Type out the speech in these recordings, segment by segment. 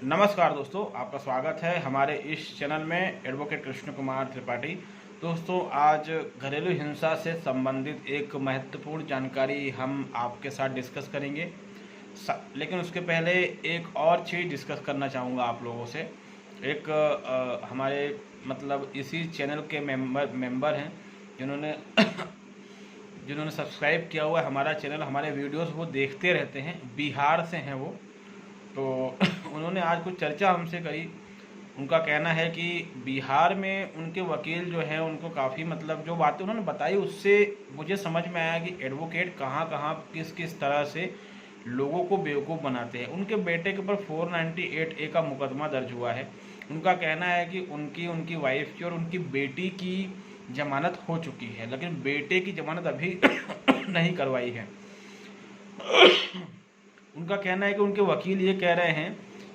नमस्कार दोस्तों, आपका स्वागत है हमारे इस चैनल में एडवोकेट कृष्ण कुमार त्रिपाठी। दोस्तों, आज घरेलू हिंसा से संबंधित एक महत्वपूर्ण जानकारी हम आपके साथ डिस्कस करेंगे। लेकिन उसके पहले एक और चीज़ डिस्कस करना चाहूँगा आप लोगों से। एक हमारे मतलब इसी चैनल के मेंबर हैं जिन्होंने जिन्होंने सब्सक्राइब किया हुआ है हमारा चैनल, हमारे वीडियोस वो देखते रहते हैं, बिहार से हैं वो। तो उन्होंने आज कुछ चर्चा हमसे करी। उनका कहना है कि बिहार में उनके वकील जो हैं उनको काफ़ी मतलब जो बातें उन्होंने बताई उससे मुझे समझ में आया कि एडवोकेट कहाँ कहाँ किस किस तरह से लोगों को बेवकूफ़ बनाते हैं। उनके बेटे के ऊपर 498A का मुकदमा दर्ज हुआ है। उनका कहना है कि उनकी वाइफ की और उनकी बेटी की जमानत हो चुकी है, लेकिन बेटे की जमानत अभी नहीं करवाई है। उनका कहना है कि उनके वकील ये कह रहे हैं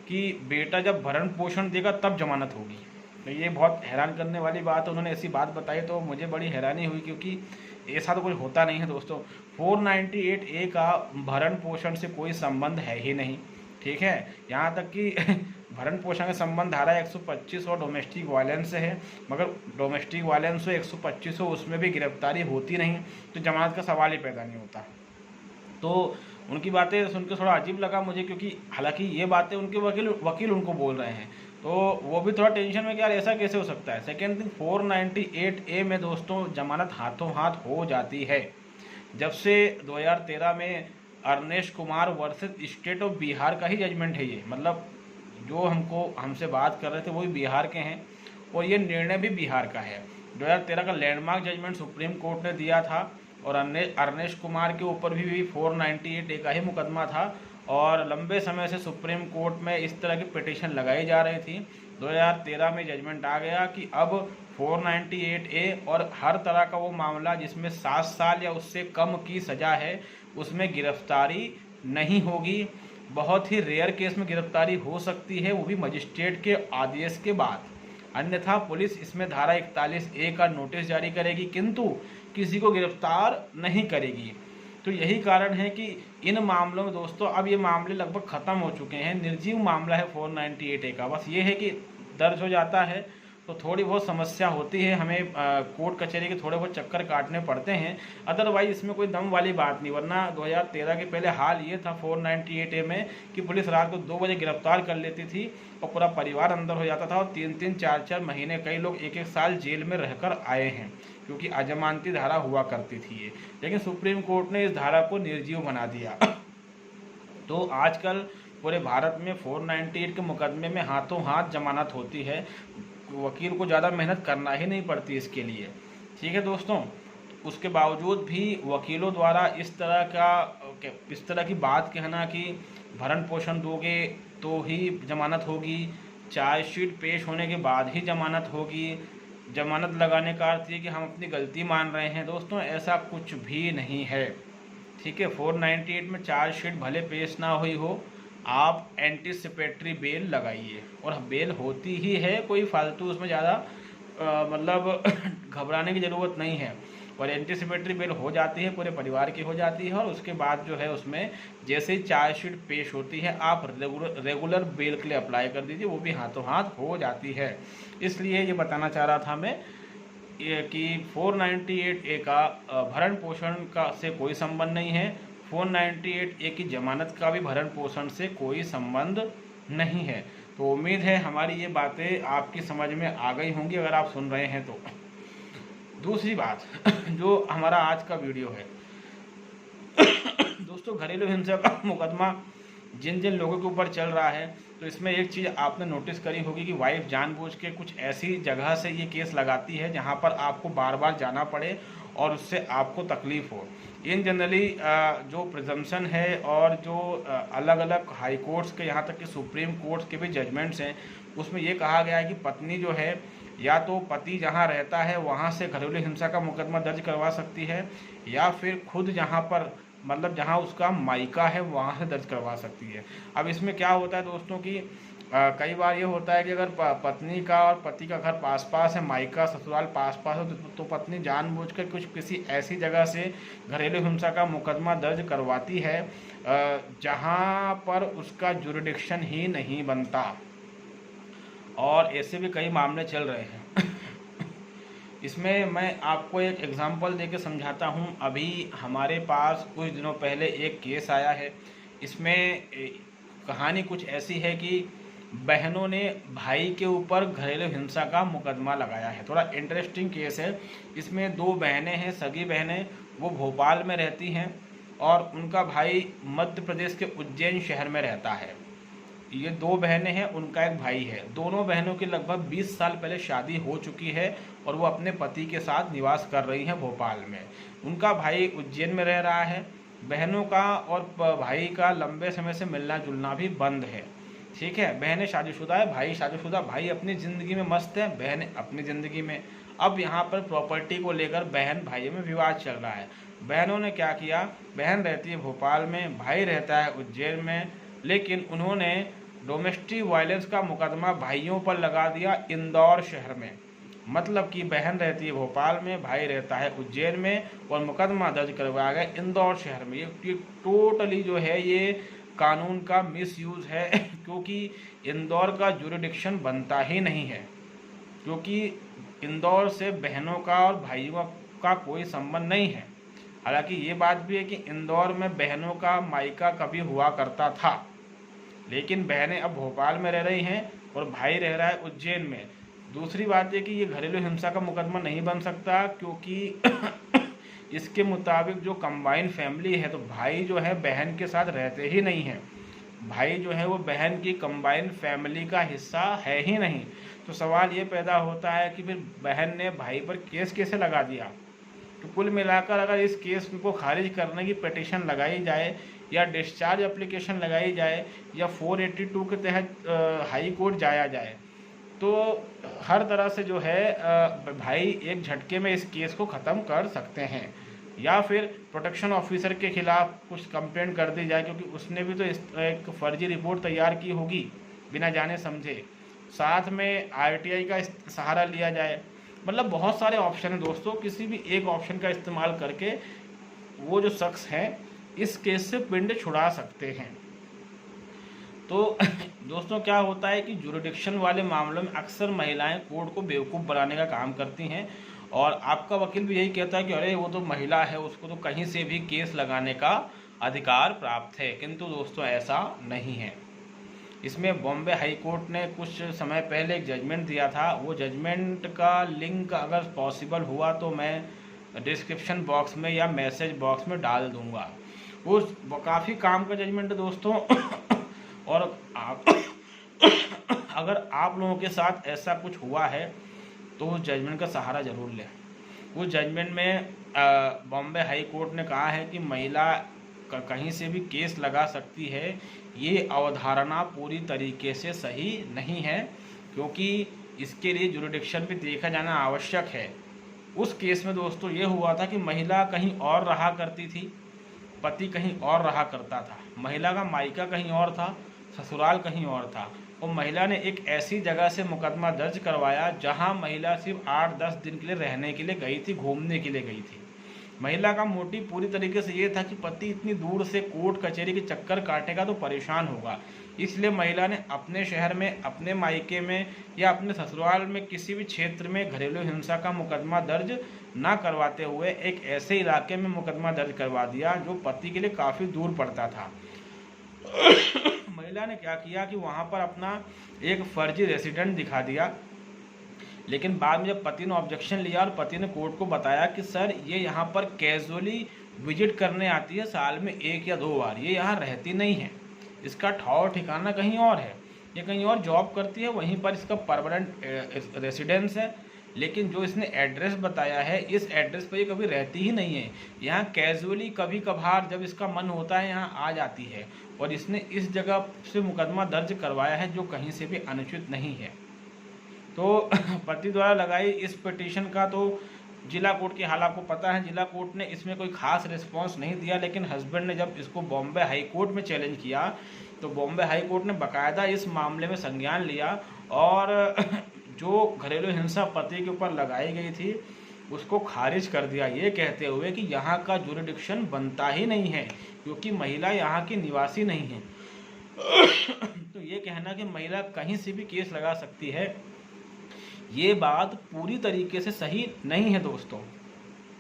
कि बेटा जब भरण पोषण देगा तब जमानत होगी। तो ये बहुत हैरान करने वाली बात है। उन्होंने ऐसी बात बताई तो मुझे बड़ी हैरानी हुई, क्योंकि ऐसा तो कुछ होता नहीं है दोस्तों। 498A का भरण पोषण से कोई संबंध है ही नहीं, ठीक है। यहाँ तक कि भरण पोषण का संबंध धारा 125 और डोमेस्टिक वायलेंस से है, मगर डोमेस्टिक वायलेंस हो 125 हो उसमें भी गिरफ्तारी होती नहीं, तो जमानत का सवाल ही पैदा नहीं होता। तो उनकी बातें सुन के थोड़ा अजीब लगा मुझे, क्योंकि हालांकि ये बातें उनके वकील उनको बोल रहे हैं, तो वो भी थोड़ा टेंशन में कि यार ऐसा कैसे हो सकता है। सेकेंड थिंग, 498A में दोस्तों जमानत हाथों हाथ हो जाती है। जब से 2013 में Arnesh Kumar versus state of Bihar का ही जजमेंट है ये, मतलब जो हमसे बात कर रहे थे वो भी बिहार के हैं और ये निर्णय भी बिहार का है। 2013 का लैंडमार्क जजमेंट सुप्रीम कोर्ट ने दिया था और अरनेश कुमार के ऊपर भी 498A का ही मुकदमा था और लंबे समय से सुप्रीम कोर्ट में इस तरह की पिटीशन लगाई जा रही थी। 2013 में जजमेंट आ गया कि अब 498A और हर तरह का वो मामला जिसमें 7 साल या उससे कम की सज़ा है उसमें गिरफ्तारी नहीं होगी। बहुत ही रेयर केस में गिरफ्तारी हो सकती है, वो भी मजिस्ट्रेट के आदेश के बाद, अन्यथा पुलिस इसमें धारा 41A का नोटिस जारी करेगी किंतु किसी को गिरफ्तार नहीं करेगी। तो यही कारण है कि इन मामलों में दोस्तों अब ये मामले लगभग ख़त्म हो चुके हैं। निर्जीव मामला है 498A का। बस ये है कि दर्ज हो जाता है तो थोड़ी बहुत समस्या होती है, हमें कोर्ट कचहरी के थोड़े बहुत चक्कर काटने पड़ते हैं, अदरवाइज इसमें कोई दम वाली बात नहीं। वरना 2013 के पहले हाल ये था 498A में कि पुलिस रात को 2 बजे गिरफ्तार कर लेती थी और पूरा परिवार अंदर हो जाता था और 3-3, 4-4 महीने, कई लोग 1-1 साल जेल में रहकर आए हैं, क्योंकि अजमानती धारा हुआ करती थी ये। लेकिन सुप्रीम कोर्ट ने इस धारा को निर्जीव बना दिया। तो आजकल पूरे भारत में 498 के मुकदमे में हाथों हाथ जमानत होती है, वकील को ज़्यादा मेहनत करना ही नहीं पड़ती इसके लिए, ठीक है दोस्तों। उसके बावजूद भी वकीलों द्वारा इस तरह की बात कहना कि भरण पोषण दोगे तो ही जमानत होगी, चार्जशीट पेश होने के बाद ही जमानत होगी, जमानत लगाने का अर्थ ये कि हम अपनी गलती मान रहे हैं। दोस्तों, ऐसा कुछ भी नहीं है, ठीक है। 498 में चार्जशीट भले पेश ना हुई हो, आप एंटीसिपेटरी बेल लगाइए और बेल होती ही है, कोई फालतू उसमें ज़्यादा मतलब घबराने की ज़रूरत नहीं है। और एंटीसिपेटरी बेल हो जाती है, पूरे परिवार की हो जाती है और उसके बाद जो है उसमें जैसे ही चार्जशीट पेश होती है आप रेगुलर बेल के लिए अप्लाई कर दीजिए, वो भी हाथों हाथ हो जाती है। इसलिए ये बताना चाह रहा था मैं कि 498A का भरण पोषण का से कोई संबंध नहीं है, 498A की जमानत का भी भरण पोषण से कोई संबंध नहीं है। तो उम्मीद है हमारी ये बातें आपकी समझ में आ गई होंगी अगर आप सुन रहे हैं तो। दूसरी बात जो हमारा आज का वीडियो है दोस्तों, घरेलू हिंसा का मुकदमा जिन जिन लोगों के ऊपर चल रहा है, तो इसमें एक चीज़ आपने नोटिस करी होगी कि वाइफ जानबूझ के कुछ ऐसी जगह से ये केस लगाती है जहाँ पर आपको बार बार जाना पड़े और उससे आपको तकलीफ़ हो। इन जनरली जो प्रिजम्पशन है और जो अलग अलग हाई कोर्ट्स के यहाँ तक कि सुप्रीम कोर्ट के भी जजमेंट्स हैं, उसमें ये कहा गया है कि पत्नी जो है या तो पति जहाँ रहता है वहाँ से घरेलू हिंसा का मुकदमा दर्ज करवा सकती है, या फिर खुद जहाँ पर मतलब जहाँ उसका मायका है वहाँ से दर्ज करवा सकती है। अब इसमें क्या होता है दोस्तों कि कई बार ये होता है कि अगर पत्नी का और पति का घर पास पास है, मायका ससुराल पास पास हो, तो पत्नी जानबूझकर कुछ किसी ऐसी जगह से घरेलू हिंसा का मुकदमा दर्ज करवाती है जहां पर उसका जुरिडिक्शन ही नहीं बनता, और ऐसे भी कई मामले चल रहे हैं। इसमें मैं आपको एक एग्जांपल देके समझाता हूं। अभी हमारे पास कुछ दिनों पहले एक केस आया है। इसमें कहानी कुछ ऐसी है कि बहनों ने भाई के ऊपर घरेलू हिंसा का मुकदमा लगाया है। थोड़ा इंटरेस्टिंग केस है। इसमें 2 बहनें हैं, सगी बहनें, वो भोपाल में रहती हैं और उनका भाई मध्य प्रदेश के उज्जैन शहर में रहता है। ये 2 बहनें हैं, उनका एक भाई है। दोनों बहनों की लगभग 20 साल पहले शादी हो चुकी है और वो अपने पति के साथ निवास कर रही हैं भोपाल में। उनका भाई उज्जैन में रह रहा है। बहनों का और भाई का लंबे समय से मिलना जुलना भी बंद है। ठीक है, बहनें शादीशुदा है, भाई शादीशुदा। भाई अपनी ज़िंदगी में मस्त है, बहन अपनी ज़िंदगी में। अब यहाँ पर प्रॉपर्टी को लेकर बहन भाई में विवाद चल रहा है। बहनों ने क्या किया, बहन रहती है भोपाल में, भाई रहता है उज्जैन में, लेकिन उन्होंने डोमेस्टिक वायलेंस का मुकदमा भाइयों पर लगा दिया इंदौर शहर में। मतलब कि बहन रहती है भोपाल में, भाई रहता है उज्जैन में, और मुकदमा दर्ज करवाया गया इंदौर शहर में। ये टोटली जो है ये कानून का मिसयूज है क्योंकि इंदौर का जुरिडिक्शन बनता ही नहीं है, क्योंकि इंदौर से बहनों का और भाइयों का कोई संबंध नहीं है। हालांकि ये बात भी है कि इंदौर में बहनों का मायका कभी हुआ करता था, लेकिन बहनें अब भोपाल में रह रही हैं और भाई रह रहा है उज्जैन में। दूसरी बात है कि ये घरेलू हिंसा का मुकदमा नहीं बन सकता, क्योंकि इसके मुताबिक जो कंबाइंड फैमिली है, तो भाई जो है बहन के साथ रहते ही नहीं हैं। भाई जो है वो बहन की कंबाइंड फैमिली का हिस्सा है ही नहीं। तो सवाल ये पैदा होता है कि फिर बहन ने भाई पर केस कैसे लगा दिया। तो कुल मिलाकर अगर इस केस को खारिज करने की पिटीशन लगाई जाए या डिस्चार्ज एप्लीकेशन लगाई जाए या 482 के तहत हाई कोर्ट जाया जाए, तो हर तरह से जो है भाई एक झटके में इस केस को ख़त्म कर सकते हैं, या फिर प्रोटेक्शन ऑफिसर के खिलाफ कुछ कंप्लेंट कर दी जाए, क्योंकि उसने भी तो एक फर्जी रिपोर्ट तैयार की होगी बिना जाने समझे। साथ में आरटीआई का सहारा लिया जाए। मतलब बहुत सारे ऑप्शन हैं दोस्तों, किसी भी एक ऑप्शन का इस्तेमाल करके वो जो शख्स हैं इस केस से पिंड छुड़ा सकते हैं। तो दोस्तों क्या होता है कि जुरिडिक्शन वाले मामलों में अक्सर महिलाएं कोर्ट को बेवकूफ़ बनाने का काम करती हैं, और आपका वकील भी यही कहता है कि अरे वो तो महिला है, उसको तो कहीं से भी केस लगाने का अधिकार प्राप्त है। किंतु दोस्तों ऐसा नहीं है। इसमें बॉम्बे हाई कोर्ट ने कुछ समय पहले एक जजमेंट दिया था। वो जजमेंट का लिंक अगर पॉसिबल हुआ तो मैं डिस्क्रिप्शन बॉक्स में या मैसेज बॉक्स में डाल दूंगा। वो काफ़ी काम का जजमेंट है दोस्तों। और अगर आप लोगों के साथ ऐसा कुछ हुआ है तो उस जजमेंट का सहारा जरूर लें। उस जजमेंट में बॉम्बे हाई कोर्ट ने कहा है कि महिला कहीं से भी केस लगा सकती है, ये अवधारणा पूरी तरीके से सही नहीं है, क्योंकि इसके लिए जुरिडिक्शन भी देखा जाना आवश्यक है। उस केस में दोस्तों ये हुआ था कि महिला कहीं और रहा करती थी, पति कहीं और रहा करता था। महिला का मायका कहीं और था, ससुराल कहीं और था, और महिला ने एक ऐसी जगह से मुकदमा दर्ज करवाया जहां महिला सिर्फ 8-10 दिन के लिए रहने के लिए गई थी, घूमने के लिए गई थी। महिला का मोटिव पूरी तरीके से ये था कि पति इतनी दूर से कोर्ट कचहरी के चक्कर काटेगा तो परेशान होगा, इसलिए महिला ने अपने शहर में, अपने मायके में या अपने ससुराल में किसी भी क्षेत्र में घरेलू हिंसा का मुकदमा दर्ज ना करवाते हुए एक ऐसे इलाके में मुकदमा दर्ज करवा दिया जो पति के लिए काफ़ी दूर पड़ता था। महिला ने क्या किया कि वहाँ पर अपना एक फर्जी रेसिडेंट दिखा दिया, लेकिन बाद में जब पति ने ऑब्जेक्शन लिया और पति ने कोर्ट को बताया कि सर ये यहाँ पर कैजुअली विजिट करने आती है साल में 1 या 2 बार, ये यहाँ रहती नहीं है, इसका ठौर ठिकाना कहीं और है, ये कहीं और जॉब करती है, वहीं पर इसका परमानेंट रेसिडेंस है, लेकिन जो इसने एड्रेस बताया है इस एड्रेस पर ये कभी रहती ही नहीं है, यहाँ कैजुअली कभी कभार जब इसका मन होता है यहाँ आ जाती है, और इसने इस जगह से मुकदमा दर्ज करवाया है जो कहीं से भी अनुचित नहीं है। तो पति द्वारा लगाई इस पिटीशन का तो जिला कोर्ट की हाल आपको पता है, जिला कोर्ट ने इसमें कोई खास रिस्पांस नहीं दिया, लेकिन हस्बैंड ने जब इसको बॉम्बे हाई कोर्ट में चैलेंज किया तो बॉम्बे हाई कोर्ट ने बाकायदा इस मामले में संज्ञान लिया और जो घरेलू हिंसा पति के ऊपर लगाई गई थी उसको खारिज कर दिया, ये कहते हुए कि यहाँ का जुरिडिक्शन बनता ही नहीं है क्योंकि महिला यहाँ की निवासी नहीं है। तो ये कहना कि महिला कहीं से भी केस लगा सकती है, ये बात पूरी तरीके से सही नहीं है दोस्तों।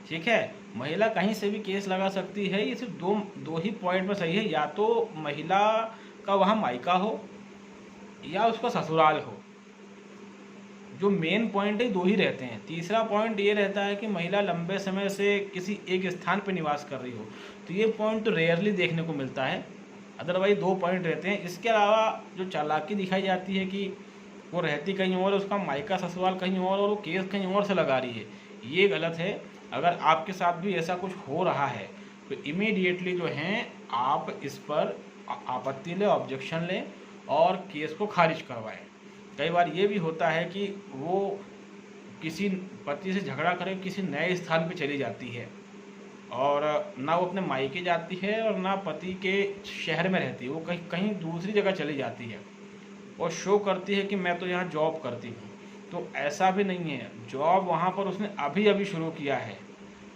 ठीक है, महिला कहीं से भी केस लगा सकती है, ये सिर्फ दो ही पॉइंट में सही है, या तो महिला का वहाँ मायका हो या उसका ससुराल हो। जो मेन पॉइंट है दो ही रहते हैं। तीसरा पॉइंट ये रहता है कि महिला लंबे समय से किसी एक स्थान पर निवास कर रही हो, तो ये पॉइंट तो रेयरली देखने को मिलता है, अदरवाइज दो पॉइंट रहते हैं। इसके अलावा जो चालाकी दिखाई जाती है कि वो रहती कहीं और, उसका मायका ससुराल कहीं और वो केस कहीं और से लगा रही है, ये गलत है। अगर आपके साथ भी ऐसा कुछ हो रहा है तो इमीडिएटली जो है आप इस पर आपत्ति लें, ऑब्जेक्शन लें और केस को खारिज करवाएं। कई बार ये भी होता है कि वो किसी पति से झगड़ा करके किसी नए स्थान पे चली जाती है और ना वो अपने मायके जाती है और ना पति के शहर में रहती है, वो कहीं दूसरी जगह चली जाती है और शो करती है कि मैं तो यहाँ जॉब करती हूँ। तो ऐसा भी नहीं है, जॉब वहाँ पर उसने अभी अभी शुरू किया है,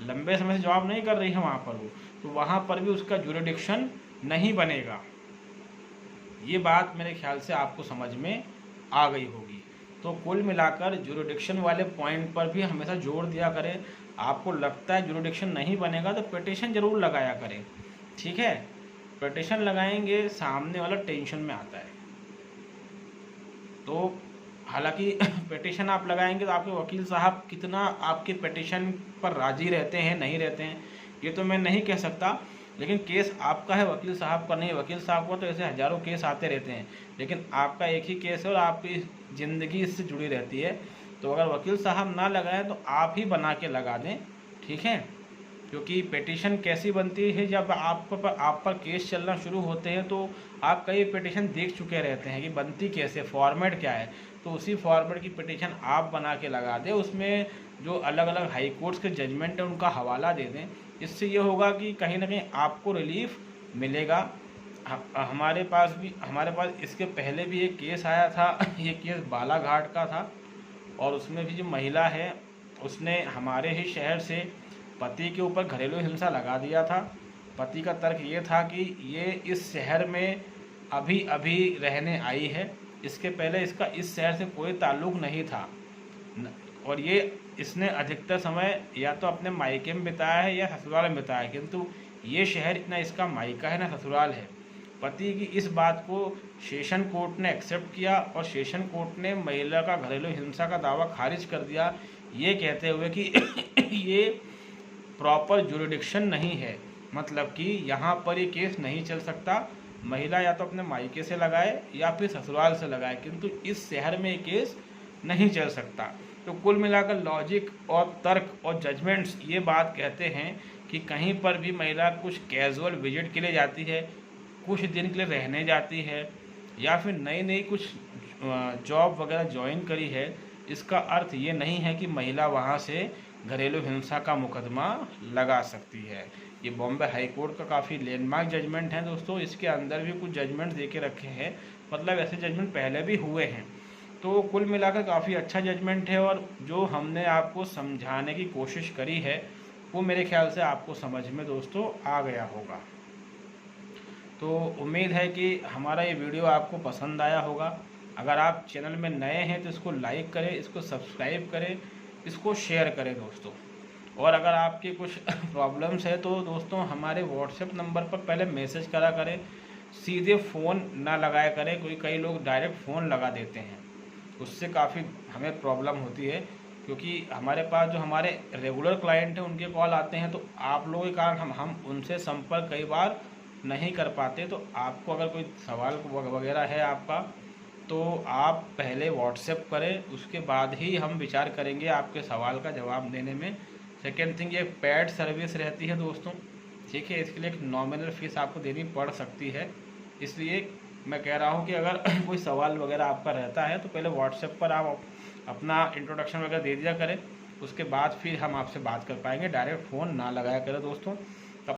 लंबे समय से जॉब नहीं कर रही है वहाँ पर वो, तो वहाँ पर भी उसका जुरिडिक्शन नहीं बनेगा। ये बात मेरे ख्याल से आपको समझ में आ गई होगी। तो कुल मिलाकर जुरिडिक्शन वाले पॉइंट पर भी हमेशा जोर दिया करें। आपको लगता है जुरिडिक्शन नहीं बनेगा तो पिटीशन ज़रूर लगाया करें। ठीक है, पिटीशन लगाएंगे सामने वाला टेंशन में आता है। तो हालांकि पिटीशन आप लगाएंगे तो आपके वकील साहब कितना आपके पिटीशन पर राजी रहते हैं नहीं रहते हैं ये तो मैं नहीं कह सकता, लेकिन केस आपका है, वकील साहब का नहीं। वकील साहब को तो ऐसे हज़ारों केस आते रहते हैं, लेकिन आपका एक ही केस है और आपकी ज़िंदगी इससे जुड़ी रहती है। तो अगर वकील साहब ना लगाएं तो आप ही बना के लगा दें। ठीक है, क्योंकि पिटीशन कैसी बनती है, जब आप पर केस चलना शुरू होते हैं तो आप कई पिटीशन देख चुके रहते हैं कि बनती कैसे, फॉर्मेट क्या है, तो उसी फॉर्मेट की पिटीशन आप बना के लगा दें। उसमें जो अलग अलग हाई कोर्ट्स के जजमेंट है उनका हवाला दे दें। इससे ये होगा कि कहीं ना कहीं आपको रिलीफ मिलेगा। हमारे पास इसके पहले भी एक केस आया था ये केस बालाघाट का था और उसमें भी जो महिला है उसने हमारे ही शहर से पति के ऊपर घरेलू हिंसा लगा दिया था। पति का तर्क ये था कि ये इस शहर में अभी अभी रहने आई है, इसके पहले इसका इस शहर से कोई ताल्लुक़ नहीं था और ये इसने अधिकतर समय या तो अपने मायके में बिताया है या ससुराल में बिताया है, किंतु ये शहर ना इसका मायका है ना ससुराल है। पति की इस बात को सेशन कोर्ट ने एक्सेप्ट किया और सेशन कोर्ट ने महिला का घरेलू हिंसा का दावा खारिज कर दिया, ये कहते हुए कि ये प्रॉपर जुरिडिक्शन नहीं है, मतलब कि यहाँ पर ये केस नहीं चल सकता। महिला या तो अपने मायके से लगाए या फिर ससुराल से लगाए, किंतु इस शहर में ये केस नहीं चल सकता। तो कुल मिलाकर लॉजिक और तर्क और जजमेंट्स ये बात कहते हैं कि कहीं पर भी महिला कुछ कैजुअल विजिट के लिए जाती है, कुछ दिन के लिए रहने जाती है या फिर नई नई कुछ जॉब वगैरह ज्वाइन करी है, इसका अर्थ ये नहीं है कि महिला वहाँ से घरेलू हिंसा का मुकदमा लगा सकती है। ये बॉम्बे हाई कोर्ट का काफ़ी लैंडमार्क जजमेंट है दोस्तों। इसके अंदर भी कुछ जजमेंट दे के रखे हैं, मतलब ऐसे जजमेंट पहले भी हुए हैं। तो कुल मिलाकर काफ़ी अच्छा जजमेंट है और जो हमने आपको समझाने की कोशिश करी है वो मेरे ख्याल से आपको समझ में दोस्तों आ गया होगा। तो उम्मीद है कि हमारा ये वीडियो आपको पसंद आया होगा। अगर आप चैनल में नए हैं तो इसको लाइक करें, इसको सब्सक्राइब करें, इसको शेयर करें दोस्तों। और अगर आपके कुछ प्रॉब्लम्स है तो दोस्तों हमारे व्हाट्सएप नंबर पर पहले मैसेज करा करें, सीधे फ़ोन ना लगाया करें। कई लोग डायरेक्ट फ़ोन लगा देते हैं, उससे काफ़ी हमें प्रॉब्लम होती है, क्योंकि हमारे पास जो हमारे रेगुलर क्लाइंट हैं उनके कॉल आते हैं, तो आप लोगों के कारण हम उनसे संपर्क कई बार नहीं कर पाते। तो आपको अगर कोई सवाल वगैरह है आपका तो आप पहले व्हाट्सएप करें, उसके बाद ही हम विचार करेंगे आपके सवाल का जवाब देने में। सेकेंड थिंग, ये पेड सर्विस रहती है दोस्तों, ठीक है, इसके लिए एक नॉमिनल फ़ीस आपको देनी पड़ सकती है। इसलिए मैं कह रहा हूँ कि अगर कोई सवाल वगैरह आपका रहता है तो पहले व्हाट्सएप पर आप अपना इंट्रोडक्शन वगैरह दे दिया करें, उसके बाद फिर हम आपसे बात कर पाएंगे। डायरेक्ट फ़ोन ना लगाया करें दोस्तों।